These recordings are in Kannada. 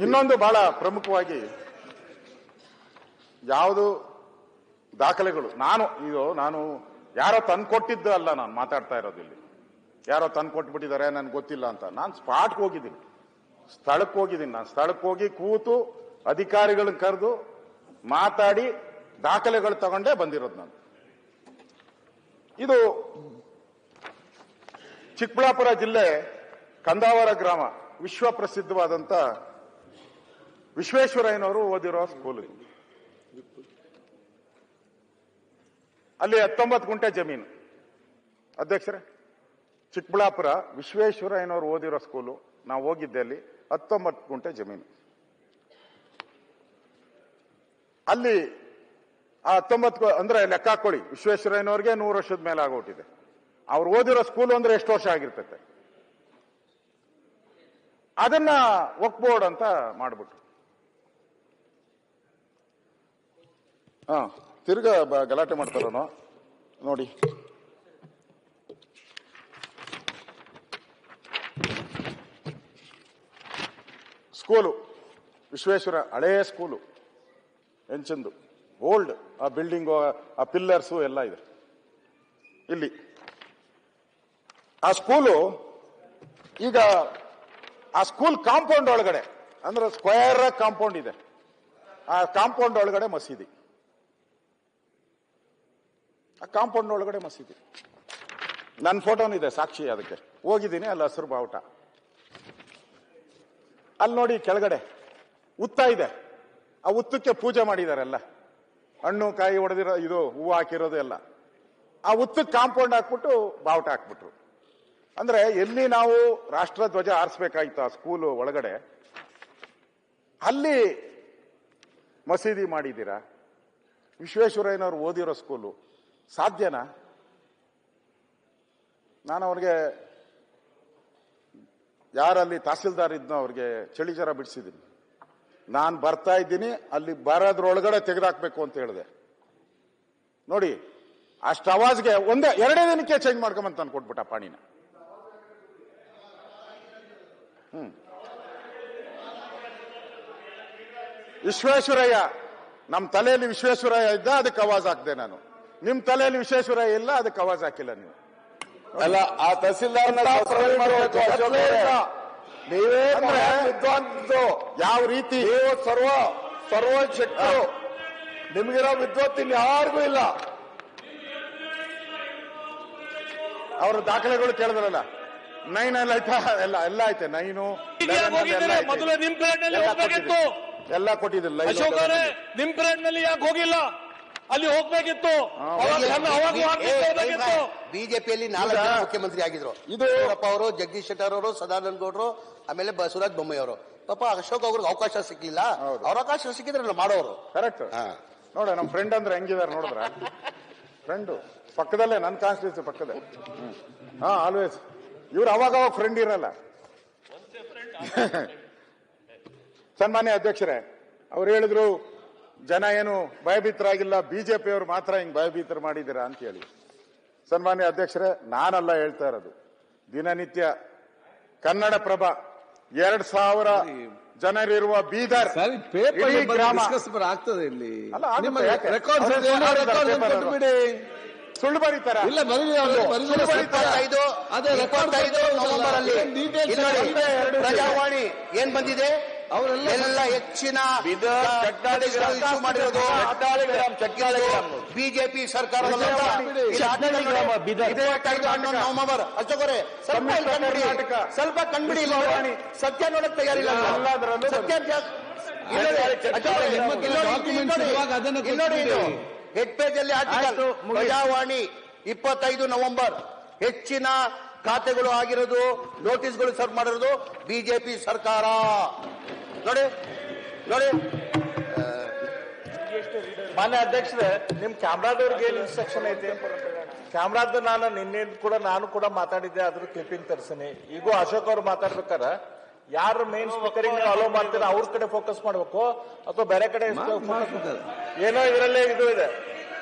ಇನ್ನೊಂದು ಬಹಳ ಪ್ರಮುಖವಾಗಿ ಯಾವುದು ದಾಖಲೆಗಳು ನಾನು ಯಾರೋ ತಂದ್ಕೊಟ್ಟಿದ್ದು ಅಲ್ಲ, ನಾನು ಮಾತಾಡ್ತಾ ಇರೋದು ಇಲ್ಲಿ ಯಾರೋ ತಂದ್ಕೊಟ್ಬಿಟ್ಟಿದ್ದಾರೆ ನನ್ಗೆ ಗೊತ್ತಿಲ್ಲ ಅಂತ. ನಾನು ಸ್ಪಾಟ್ಗೆ ಹೋಗಿದ್ದೀನಿ, ಸ್ಥಳಕ್ಕೆ ಹೋಗಿದ್ದೀನಿ. ನಾನು ಸ್ಥಳಕ್ಕೆ ಹೋಗಿ ಕೂತು ಅಧಿಕಾರಿಗಳನ್ನ ಕರೆದು ಮಾತಾಡಿ ದಾಖಲೆಗಳು ತಗೊಂಡೇ ಬಂದಿರೋದು ನಾನು. ಇದು ಚಿಕ್ಕಬಳ್ಳಾಪುರ ಜಿಲ್ಲೆ ಕಂದಾವರ ಗ್ರಾಮ, ವಿಶ್ವ ಪ್ರಸಿದ್ಧವಾದಂತ ವಿಶ್ವೇಶ್ವರಯ್ಯನವರು ಓದಿರೋ ಸ್ಕೂಲ್. ಅಲ್ಲಿ 19 ಗುಂಟೆ ಜಮೀನು. ಅಧ್ಯಕ್ಷರೇ, ಚಿಕ್ಕಬಳ್ಳಾಪುರ ವಿಶ್ವೇಶ್ವರಯ್ಯನವರು ಓದಿರೋ ಸ್ಕೂಲು, ನಾವು ಹೋಗಿದ್ದೆ ಅಲ್ಲಿ. 19 ಗುಂಟೆ ಜಮೀನು. ಅಲ್ಲಿ ಆ 19 ಅಂದ್ರೆ ಲೆಕ್ಕ ಹಾಕೊಳ್ಳಿ, ವಿಶ್ವೇಶ್ವರಯ್ಯನವ್ರಿಗೆ 100 ವರ್ಷದ ಮೇಲೆ ಆಗೋಟಿದೆ. ಅವ್ರು ಓದಿರೋ ಸ್ಕೂಲು ಅಂದ್ರೆ ಎಷ್ಟು ವರ್ಷ ಆಗಿರ್ತೈತೆ. ಅದನ್ನ ವಕ್ಫ್ ಬೋರ್ಡ್ ಅಂತ ಮಾಡ್ಬಿಟ್ರು. ತಿರ್ಗಾ ಗಲಾಟೆ ಮಾಡ್ತಾರೋ ನೋಡಿ. ಸ್ಕೂಲು ವಿಶ್ವೇಶ್ವರ, ಹಳೇ ಸ್ಕೂಲು, ಹೆಂಚಂದು ಓಲ್ಡ್. ಆ ಬಿಲ್ಡಿಂಗು, ಆ ಪಿಲ್ಲರ್ಸು ಎಲ್ಲ ಇದೆ ಇಲ್ಲಿ. ಆ ಸ್ಕೂಲು ಈಗ ಆ ಸ್ಕೂಲ್ ಕಾಂಪೌಂಡ್ ಒಳಗಡೆ, ಅಂದ್ರೆ ಸ್ಕ್ವೇರ್ ಕಾಂಪೌಂಡ್ ಇದೆ. ಆ ಕಾಂಪೌಂಡ್ ಒಳಗಡೆ ಮಸೀದಿ, ಆ ಕಾಂಪೌಂಡ್ ಒಳಗಡೆ ಮಸೀದಿ. ನನ್ನ ಫೋಟೋನು ಇದೆ ಸಾಕ್ಷಿ, ಅದಕ್ಕೆ ಹೋಗಿದ್ದೀನಿ. ಅಲ್ಲಿ ಹಸಿರು ಬಾವುಟ. ಅಲ್ಲಿ ನೋಡಿ ಕೆಳಗಡೆ ಉತ್ತ ಇದೆ. ಆ ಉತ್ತಕ್ಕೆ ಪೂಜೆ ಮಾಡಿದಾರೆಲ್ಲ, ಹಣ್ಣು ಕಾಯಿ ಹೊಡೆದಿರೋ, ಇದು ಹೂವು ಹಾಕಿರೋದು ಎಲ್ಲ. ಆ ಉತ್ತಕ್ಕೆ ಕಾಂಪೌಂಡ್ ಹಾಕ್ಬಿಟ್ಟು ಬಾವುಟ ಹಾಕ್ಬಿಟ್ರು. ಅಂದ್ರೆ ಎಲ್ಲಿ ನಾವು ರಾಷ್ಟ್ರ ಧ್ವಜ ಆರಿಸ್ಬೇಕಾಯ್ತು ಆ ಸ್ಕೂಲು ಒಳಗಡೆ, ಅಲ್ಲಿ ಮಸೀದಿ ಮಾಡಿದ್ದೀರಾ. ವಿಶ್ವೇಶ್ವರಯ್ಯನವರು ಓದಿರೋ ಸ್ಕೂಲು, ಸಾಧ್ಯನಾ? ನಾನು ಅವ್ರಿಗೆ, ಯಾರಲ್ಲಿ ತಹಸೀಲ್ದಾರ್ ಇದ್ನೋ ಅವ್ರಿಗೆ ಚಳಿ ಜ್ವರ ಬಿಡಿಸಿದ್ದೀನಿ. ನಾನು ಬರ್ತಾ ಇದ್ದೀನಿ, ಅಲ್ಲಿ ಬರೋದ್ರೊಳಗಡೆ ತೆಗೆದಾಕ್ಬೇಕು ಅಂತ ಹೇಳಿದೆ. ನೋಡಿ, ಅಷ್ಟು ಅವಾಜ್ಗೆ 2 ದಿನಕ್ಕೆ ಚೇಂಜ್ ಮಾಡ್ಕೊಂಬಂತ ನಾನು ಕೊಟ್ಬಿಟ್ಟ ಪಾಣಿನ. ವಿಶ್ವೇಶ್ವರಯ್ಯ, ನಮ್ಮ ತಲೆಯಲ್ಲಿ ವಿಶ್ವೇಶ್ವರಯ್ಯ ಇದ್ದ, ಅದಕ್ಕೆ ಅವಾಜ್ ಹಾಕ್ದೆ ನಾನು. ನಿಮ್ ತಲೆಯಲ್ಲಿ ವಿಶ್ವೇಶ್ವರಯ್ಯ ಇಲ್ಲ, ಅದಕ್ಕೆ ಅವಾಜ್ ಹಾಕಿಲ್ಲ ನೀವು. ಅಲ್ಲ, ಆ ತಹಸೀಲ್ದಾರ್ ನೀವೇ ವಿದ್ವಾಂಸರು. ಯಾವ ರೀತಿ ನೀವು ಸರ್ವಶಕ್ತರು. ನಿಮ್ಗಿರೋ ವಿದ್ವತ್ ಯಾರಿಗೂ ಇಲ್ಲ. ಅವ್ರ ದಾಖಲೆಗಳು ಕೇಳಿದ್ರಲ್ಲ, 9 ಎಲ್ಲ ಆಯ್ತಾ? ಎಲ್ಲ ಐತೆ. 9 ಮೊದಲು ನಿಮ್ ಪೀರಿಯಡ್ ನಲ್ಲಿ ಹೋಗ್ಬೇಕಿತ್ತು. ಎಲ್ಲ ಕೊಟ್ಟಿದ್ದಿಲ್ಲ. ಅಶೋಕ್ ಅವರೇ, ನಿಮ್ ಪೀರಿಯಡ್ ನಲ್ಲಿ ಯಾಕೆ ಹೋಗಿಲ್ಲ? ಅಲ್ಲಿ ಹೋಗ್ಬೇಕಿತ್ತು. ಬಿಜೆಪಿಯಲ್ಲಿ 4 ಜನ ಮುಖ್ಯಮಂತ್ರಿ ಆಗಿದ್ರು. ಯಡಿಯೂರಪ್ಪ ಅವರು, ಜಗದೀಶ್ ಶೆಟ್ಟರ್ ಅವರು, ಸದಾನಂದ ಗೌಡರು, ಆಮೇಲೆ ಬಸವರಾಜ ಬೊಮ್ಮಾಯಿ ಅವರು. ಪಾಪ ಅಶೋಕ್ ಅವ್ರಿಗೆ ಅವಕಾಶ ಸಿಕ್ಕಿಲ್ಲ. ಅವ್ರ ಅವಕಾಶ ಸಿಕ್ಕಿದ್ರೆ ಮಾಡೋರು. ಕರೆಕ್ಟ್. ನೋಡ, ನಮ್ಮ ಫ್ರೆಂಡ್ ಅಂದ್ರೆ ಹೆಂಗಿದಾರೆ ನೋಡಿದ್ರ? ಫ್ರೆಂಡು ಪಕ್ಕದಲ್ಲೇ, ನನ್ನ ಕಾನ್ಸ್ಟಿಟ್ಯೂನ್ಸಿ ಪಕ್ಕದೇ. ಆಲ್ವೇಸ್ ಇವ್ರು ಅವಾಗ ಫ್ರೆಂಡ್ ಇರಲ್ಲ. ಸನ್ಮಾನ್ಯ ಅಧ್ಯಕ್ಷರೇ, ಅವ್ರು ಹೇಳಿದ್ರು ಜನ ಏನು ಭಯಭೀತರಾಗಿಲ್ಲ, ಬಿಜೆಪಿಯವರು ಮಾತ್ರ ಹಿಂಗ್ ಭಯಭೀತರು ಮಾಡಿದ್ದೀರಾ ಅಂತ ಹೇಳಿ. ಸನ್ಮಾನ್ಯ ಅಧ್ಯಕ್ಷರೇ, ನಾನಲ್ಲ ಹೇಳ್ತಾ ಇರೋದು, ದಿನನಿತ್ಯ ಕನ್ನಡಪ್ರಭ 2000 ಜನರಿರುವ ಬೀದರ್ ಗ್ರಾಮ ಆಗ್ತದೆ ಇಲ್ಲಿ. ಸುಳ್ಳು ಬರೀತಾರ? ಇಲ್ಲ, 25 ನವೆಂಬರ್ ಅಲ್ಲಿ ಪ್ರಜಾವಾಣಿ ಏನ್ ಬಂದಿದೆ, ಅವರೆಲ್ಲ ಹೆಚ್ಚಿನ ಮಾಡಿರೋದು ಬಿಜೆಪಿ ಸರ್ಕಾರ. ನವೆಂಬರ್ ಅಷ್ಟೊರೆ ಸ್ವಲ್ಪ ಕಂಡುಬಿಡಿ. ಸತ್ಯ ನೋಡಕ್ ತಯಾರಿಲ್ಲ. ಸತ್ಯ ನೋಡಿ, ಹೆಡ್ ಪೇಜ್ ಅಲ್ಲಿ ಆರ್ಟಿಕಲ್, ಪ್ರಜಾವಾಣಿ 25 ನವೆಂಬರ್. ಹೆಚ್ಚಿನ ಖಾತೆಗಳು ಆಗಿರೋದು, ನೋಟಿಸ್ಗಳು ಸರ್ವ್ ಮಾಡಿರೋದು ಬಿಜೆಪಿ ಸರ್ಕಾರ. ನೋಡಿ. ಮಾನ್ಯ ಅಧ್ಯಕ್ಷರೇ, ನಿಮ್ ಕ್ಯಾಮ್ರಾದವ್ರಿಗೆ ಏನ್ ಇನ್ಸ್ಟ್ರಕ್ಷನ್ ಐತಿ? ಕ್ಯಾಮ್ರಾದ ನಾನು ಕೂಡ ಮಾತಾಡಿದ್ದೆ, ಅದ್ರ ಕ್ಲಿಪ್ಪಿಂಗ್ ತರಿಸಿನಿ. ಈಗ ಅಶೋಕ್ ಅವ್ರು ಮಾತಾಡ್ಬೇಕಾರ ಯಾರು ಮೇನ್ ಸ್ಪೀಕರಿಂಗ್ ಅಲೋ ಮಾಡ್ತೀರ ಅವ್ರ ಕಡೆ ಫೋಕಸ್ ಮಾಡ್ಬೇಕು ಅಥವಾ ಬೇರೆ ಕಡೆ? ಏನೋ ಇದರಲ್ಲೇ ಇದು ಇದೆ.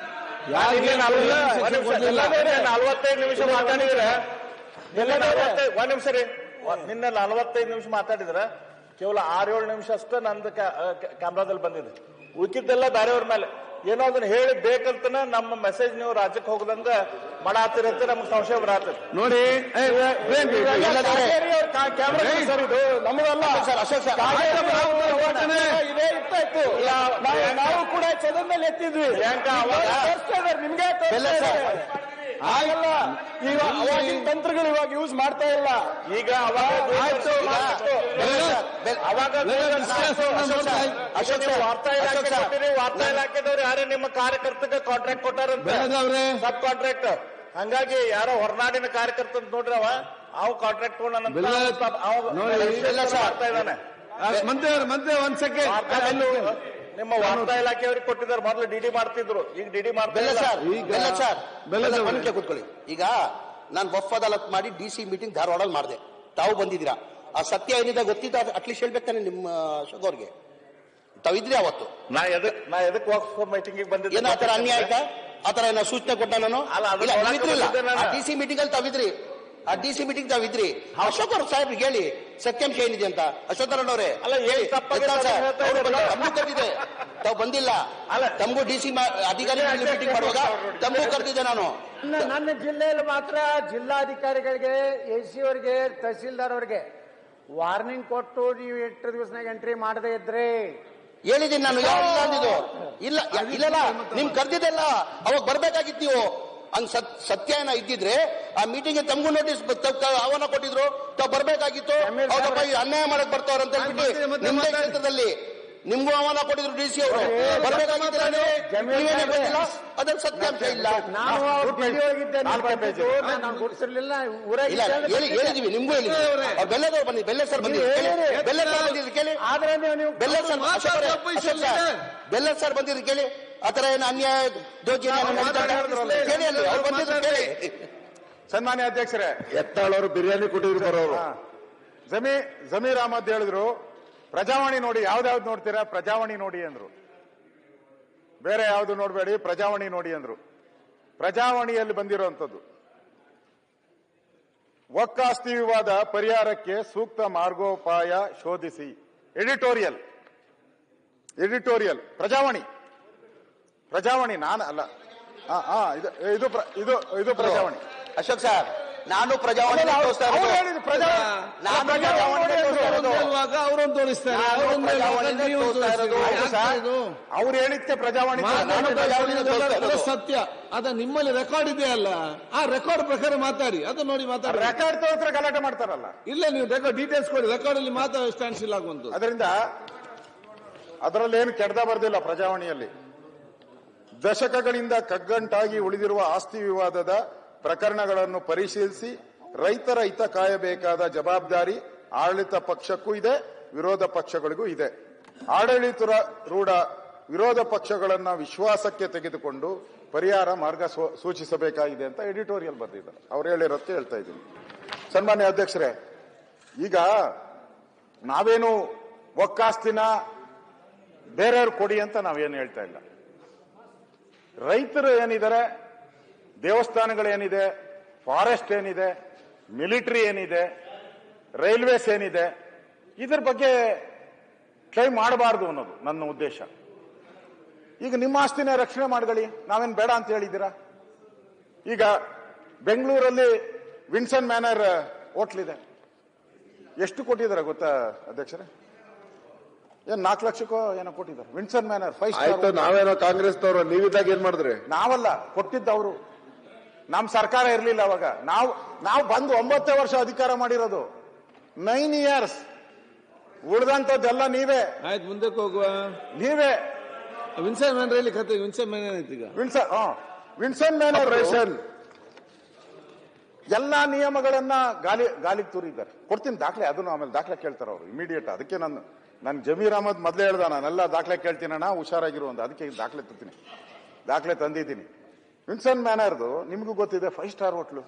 45 ನಿಮಿಷ ಮಾತಾಡಿದ್ರೆ, 1 ನಿಮಿಷ ರೀ. ನಿನ್ನೆ 45 ನಿಮಿಷ ಮಾತಾಡಿದ್ರ ಕೇವಲ 6-7 ನಿಮಿಷ ಅಷ್ಟೇ ನಂದು ಕ್ಯಾಮ್ರಾದಲ್ಲಿ ಬಂದಿದೆ. ಉಳಿಕಿದ್ದೆಲ್ಲ ಬೇರೆಯವ್ರ ಮೇಲೆ ಏನೋ ಅದನ್ನ ಹೇಳಿ ಬೇಕಂತನ ನಮ್ಮ ಮೆಸೇಜ್ ನೀವು ರಾಜ್ಯಕ್ಕೆ ಹೋಗದಂಗ ಮಾಡಾತಿರಂತ ನಮ್ಗೆ ಸಂಶಯ ಬರತ್ತದ ನೋಡಿ ಕ್ಯಾಮ್ರಾ ಸರ್ ಇದು ನಮ್ಮದಲ್ಲ ಅಶೋಕ್ ಸರ್ ಇದೇ ಇತ್ತು ನಾವು ಕೂಡ ಚದದ ಮೇಲೆ ಎತ್ತಿದ್ವಿ ನಿಮ್ಗೆ ಆಗಲ್ಲ. ಈಗ ಅವಾಗಿನ ತಂತ್ರಗಳು ಇವಾಗ ಯೂಸ್ ಮಾಡ್ತಾ ಇಲ್ಲ. ಈಗ ವಾರ್ತಾ ಇಲಾಖೆದವ್ರು ಯಾರೇ ನಿಮ್ಮ ಕಾರ್ಯಕರ್ತಕ್ಕೆ ಕಾಂಟ್ರಾಕ್ಟ್ ಕೊಟ್ಟಾರಂತ ಸಬ್ ಕಾಂಟ್ರಾಕ್ಟ್. ಹಂಗಾಗಿ ಯಾರೋ ಹೊರನಾಡಿನ ಕಾರ್ಯಕರ್ತ ಅಂತ ನೋಡ್ರಿ ಅವ್ ಕಾಂಟ್ರಾಕ್ಟ್ ಮಾಡ್ತಾ ಇದ್ದಾನೆ. ಮಂತ್ರಿ ಒಂದ್ ಸೆಕೆಂಡ್ ನಿಮ್ಮ ವಾರ್ತಾ ಇಲಾಖೆಯವ್ರಿಗೆ ಕೊಟ್ಟಿದ್ದಾರೆ. ಮೊದಲು ಡಿಡಿ ಮಾಡ್ತಿದ್ರು, ಈಗ ಡಿಡಿ ಮಾಡ್ತಿಲ್ಲ. ಕೂತ್ಕೊಳ್ಳಿ. ಈಗ ನಾನು ವಫ್ ಅದಾಲತ್ ಮಾಡಿ DC ಮೀಟಿಂಗ್ ಧಾರವಾಡಲ್ಲಿ ಮಾಡಿದೆ. ತಾವು ಬಂದಿದ್ದೀರಾ. ಆ ಸತ್ಯ ಏನಿದೆ ಗೊತ್ತಿದ್ದ ಅಟ್ಲೀಸ್ಟ್ ಹೇಳ್ಬೇಕಾನೆ ನಿಮ್ಮ ಅಶೋಕ್ ಅವ್ರಿಗೆ. ತಾವಿದ್ರಿ ಅವತ್ತು. ನಾ ಎದಕ್ ವಕ್ಫ್ ಮೀಟಿಂಗ್ ಬಂದಿದ್ದೆ? ಏನೋ ಆತರ ಅನ್ಯಾಯ ಆಯ್ತಾ? ಆತರ ಏನೋ ಸೂಚನೆ ಕೊಟ್ಟ ನಾನು? DC ಮೀಟಿಂಗ್ ಅಲ್ಲಿ ತಾವಿದ್ರಿ. ಆ DC ಮೀಟಿಂಗ್ ತಾವಿದ್ರಿ. ಅಶೋಕ್ ಅವ್ರ ಸಾಹೇಬ್ರಿಗೆ ಹೇಳಿ ಸತ್ಯಾಂಶ ಏನಿದೆ ಅಂತ. ಅಶೋಕ್ ಅಣ್ಣ ಅಲ್ಲ ಹೇಳಿ ತಮಗೂ ಕರೆದಿದೆ, ತಾವು ಬಂದಿಲ್ಲ. ತಮಗೂ DC ಅಧಿಕಾರಿ ಮೀಟಿಂಗ್ ಮಾಡುವಾಗ ತಮಗೂ ಕರೆದಿದ್ದೆ ನಾನು. ನನ್ನ ಜಿಲ್ಲೆಯಲ್ಲಿ ಮಾತ್ರ ಜಿಲ್ಲಾಧಿಕಾರಿಗಳಿಗೆ, AC ಅವರಿಗೆ, ತಹಸೀಲ್ದಾರ್ ಅವರಿಗೆ ವಾರ್ನಿಂಗ್ ಕೊಟ್ಟು ನೀವು 8 ದಿವಸನಾಗ ಎಂಟ್ರಿ ಮಾಡದೇ ಇದ್ರೆ ಹೇಳಿದ್ದೀನಿ ನಾನು. ಯಾರಿಲ್ಲ ಅಂದಿದ್ದು ಇಲ್ಲ ಇಲ್ಲ ನಿಮ್ ಕರ್ದಿದ್ದೆಲ್ಲ ಅವಾಗ ಬರ್ಬೇಕಾಗಿತ್ತು ನೀವು. ಹಂಗ್ ಸತ್ಯ ಏನೋ ಇದ್ದಿದ್ರೆ ಆ ಮೀಟಿಂಗ್ ತಮಗೂ ನೋಟಿಸ್ ಆಹ್ವಾನ ಕೊಟ್ಟಿದ್ರು, ತಾವು ಬರ್ಬೇಕಾಗಿತ್ತು. ಹೌದಪ್ಪ ಈ ಅನ್ಯಾಯ ಮಾಡಕ್ ಬರ್ತಾವ್ರ ಅಂತ ಹೇಳ್ಬಿಟ್ಟು ನಿಮ್ದೇ ಕ್ಷೇತ್ರದಲ್ಲಿ ನಿಮ್ಗೂ ಆಹ್ವಾನ ಕೊಟ್ಟಿದ್ರು DC ಅವರು. ಬರ್ಬೇಕಾಗಿದ್ದಿಲ್ಲ ನೀವು, ಅದ್ರ ಸತ್ಯಾಂಶ ಇಲ್ಲ. ಹೇಳಿದೀವಿ, ನಿಮ್ಗೂ ಹೇಳಿದ್ವಿ. ಬೆಲ್ಲದವ್ರು ಬಂದಿದ್ರು, ಬೆಲ್ಲ ಸರ್ ಬಂದಿದ್ರು, ಬೆಲ್ಲ ಸರ್ ಬಂದಿದ್ರು ಕೇಳಿ. ಬೆಲ್ಲ ಸರ್ ಬಂದಿದ್ರು ಕೇಳಿ. ಆತರ ಏನು ಅನ್ಯಾಯ ಕೇಳಿ ಅಲ್ಲಿ ಅವ್ರು ಬಂದಿದ್ರು ಕೇಳಿ. ಸನ್ಮಾನ್ಯ ಅಧ್ಯಕ್ಷರೇ, ಎತ್ತಾಳವರು ಬಿರಿಯಾನಿ ಕೊಟ್ಟಿದ್ರು ಬರೋರು. ಜಮೀರ್ ಅಹಮದ್ ಹೇಳಿದ್ರು ಪ್ರಜಾವಾಣಿ ನೋಡಿ. ಯಾವ್ದಾವ್ದು ನೋಡ್ತೀರಾ? ಪ್ರಜಾವಾಣಿ ನೋಡಿ ಅಂದ್ರು. ಬೇರೆ ಯಾವ್ದು ನೋಡ್ಬೇಡಿ, ಪ್ರಜಾವಾಣಿ ನೋಡಿ ಅಂದ್ರು. ಪ್ರಜಾವಾಣಿಯಲ್ಲಿ ಬಂದಿರುವಂತದ್ದು ಒಕ್ಕಾಸ್ತಿ ವಿವಾದ ಪರಿಹಾರಕ್ಕೆ ಸೂಕ್ತ ಮಾರ್ಗೋಪಾಯ ಶೋಧಿಸಿ. ಎಡಿಟೋರಿಯಲ್ ಪ್ರಜಾವಾಣಿ ನಾನು ಅಲ್ಲ. ಇದು ಪ್ರಜಾವಾಣಿ. ಅಶೋಕ್ ಸರ್, ನಾನು ಪ್ರಜಾವಾಣಿ ಅವರೊಂದು ತೋರಿಸ್ತಾರೆ. ಅವ್ರು ಹೇಳಿದ್ಕೆ ಪ್ರಜಾವಾಣಿ ಸತ್ಯ. ಅದ ನಿಮ್ಮಲ್ಲಿ ರೆಕಾರ್ಡ್ ಇದೆ ಅಲ್ಲ, ಆ ರೆಕಾರ್ಡ್ ಪ್ರಕಾರ ಮಾತಾಡಿ. ಅದು ನೋಡಿ ಮಾತಾಡಿ. ರೆಕಾರ್ಡ್ ತೋರಿಸ್ರೆ ಗಲಾಟೆ ಮಾಡ್ತಾರಲ್ಲ. ಇಲ್ಲ, ನೀವು ರೆಕಾರ್ಡ್ ಡೀಟೇಲ್ಸ್ ಕೊಡಿ. ರೆಕಾರ್ಡ್ ಅಲ್ಲಿ ಮಾತಾಡೋ ಸ್ಟ್ಯಾನ್ಸ್ ಇಲ್ಲ ಆಗುವಂತ. ಅದರಿಂದ ಅದರಲ್ಲಿ ಏನು ಕೆಡ್ದ ಬರ್ದಿಲ್ಲ. ಪ್ರಜಾವಾಣಿಯಲ್ಲಿ ದಶಕಗಳಿಂದ ಕಗ್ಗಂಟಾಗಿ ಉಳಿದಿರುವ ಆಸ್ತಿ ವಿವಾದದ ಪ್ರಕರಣಗಳನ್ನು ಪರಿಶೀಲಿಸಿ ರೈತರ ಹಿತ ಕಾಯಬೇಕಾದ ಜವಾಬ್ದಾರಿ ಆಡಳಿತ ಪಕ್ಷಕ್ಕೂ ಇದೆ, ವಿರೋಧ ಪಕ್ಷಗಳಿಗೂ ಇದೆ. ಆಡಳಿತಾರೂಢ ವಿರೋಧ ಪಕ್ಷಗಳನ್ನ ವಿಶ್ವಾಸಕ್ಕೆ ತೆಗೆದುಕೊಂಡು ಪರಿಹಾರ ಮಾರ್ಗ ಸೂಚಿಸಬೇಕಾಗಿದೆ ಅಂತ ಎಡಿಟೋರಿಯಲ್ ಬರೆದಿದ್ದಾರೆ. ಅವ್ರು ಹೇಳಿರೋದಕ್ಕೆ ಹೇಳ್ತಾ ಇದ್ದೀನಿ. ಸನ್ಮಾನ್ಯ ಅಧ್ಯಕ್ಷರೇ, ಈಗ ನಾವೇನು ಒಕ್ಕಾಸ್ತಿನ ಬೇರೆಯವ್ರು ಕೊಡಿ ಅಂತ ನಾವೇನು ಹೇಳ್ತಾ ಇಲ್ಲ. ರೈತರು ಏನಿದ್ದಾರೆ, ದೇವಸ್ಥಾನಗಳೇನಿದೆ, ಫಾರೆಸ್ಟ್ ಏನಿದೆ, ಮಿಲಿಟರಿ ಏನಿದೆ, ರೈಲ್ವೇಸ್ ಏನಿದೆ, ಇದ್ರ ಬಗ್ಗೆ ಕ್ಲೈಮ್ ಮಾಡಬಾರ್ದು ಅನ್ನೋದು ನನ್ನ ಉದ್ದೇಶ. ಈಗ ನಿಮ್ಮ ಆಸ್ತಿನೇ ರಕ್ಷಣೆ ಮಾಡ್ಕೊಳ್ಳಿ, ನಾವೇನು ಬೇಡ ಅಂತ ಹೇಳಿದ್ದೀರಾ? ಈಗ ಬೆಂಗಳೂರಲ್ಲಿ ವಿನ್ಸನ್ ಮ್ಯಾನರ್ ಹೋಟ್ಲಿದೆ. ಎಷ್ಟು ಕೊಟ್ಟಿದ್ದಾರೆ ಗೊತ್ತಾ ಅಧ್ಯಕ್ಷರೇ? ಏನ್ 4 ಲಕ್ಷಕ್ಕೋ ಏನೋ ಕೊಟ್ಟಿದ್ದಾರೆ. Vinson manner 5 star. ನಾವೇನೋ ಕಾಂಗ್ರೆಸ್ ತವರು, ನೀವಿದ್ದಾಗ ಏನ್ ಮಾಡಿದ್ರಿ? ನಾವಲ್ಲ ಕೊಟ್ಟಿದ್ದವರು. ನಮ್ ಸರ್ಕಾರ ಇರ್ಲಿಲ್ಲ ಅವಾಗ. ನಾವು ಬಂದು 9 ವರ್ಷ ಅಧಿಕಾರ ಮಾಡಿರೋದು. 9 ಇಯರ್ಸ್. ಉಳಿದಂತದ್ದೆಲ್ಲ ನೀವೇ. ಆಯ್ತು, ಮುಂದಕ್ಕೆ ಹೋಗುವ. ನೀವೇ ವಿನ್ಸನ್ ಮ್ಯಾನರ್ ಹೇಳಿ ಕತೆ. ವಿನ್ಸನ್ ಮ್ಯಾನರ್ ಐತಿ ಈಗ. ವಿನ್ಸನ್ ಮ್ಯಾನರ್ ಎಲ್ಲಾ ನಿಯಮಗಳನ್ನ ಗಾಲಿಗೆ ತೂರಿದ್ದಾರೆ. ಕೊಡ್ತೀನಿ ದಾಖಲೆ. ಅದನ್ನು ಆಮೇಲೆ ದಾಖಲೆ ಕೇಳ್ತಾರೆ ಅವರು ಇಮಿಡಿಯೇಟ್. ಅದಕ್ಕೆ ನಾನು ಜಮೀರ್ ಅಹಮದ್ ಮೊದಲೇ ಹೇಳ್ದ, ನಾನೆಲ್ಲ ದಾಖಲೆ ಕೇಳ್ತೀನಣ್ಣ, ಹುಷಾರಾಗಿರು ಅಂತ. ಅದಕ್ಕೆ ದಾಖಲೆ ತಂದಿದ್ದೀನಿ. ವಿನ್ಸನ್ ಮ್ಯಾನರ್ದು ನಿಮಗೂ ಗೊತ್ತಿದೆ, 5 ಸ್ಟಾರ್ ಹೋಟ್ಲು.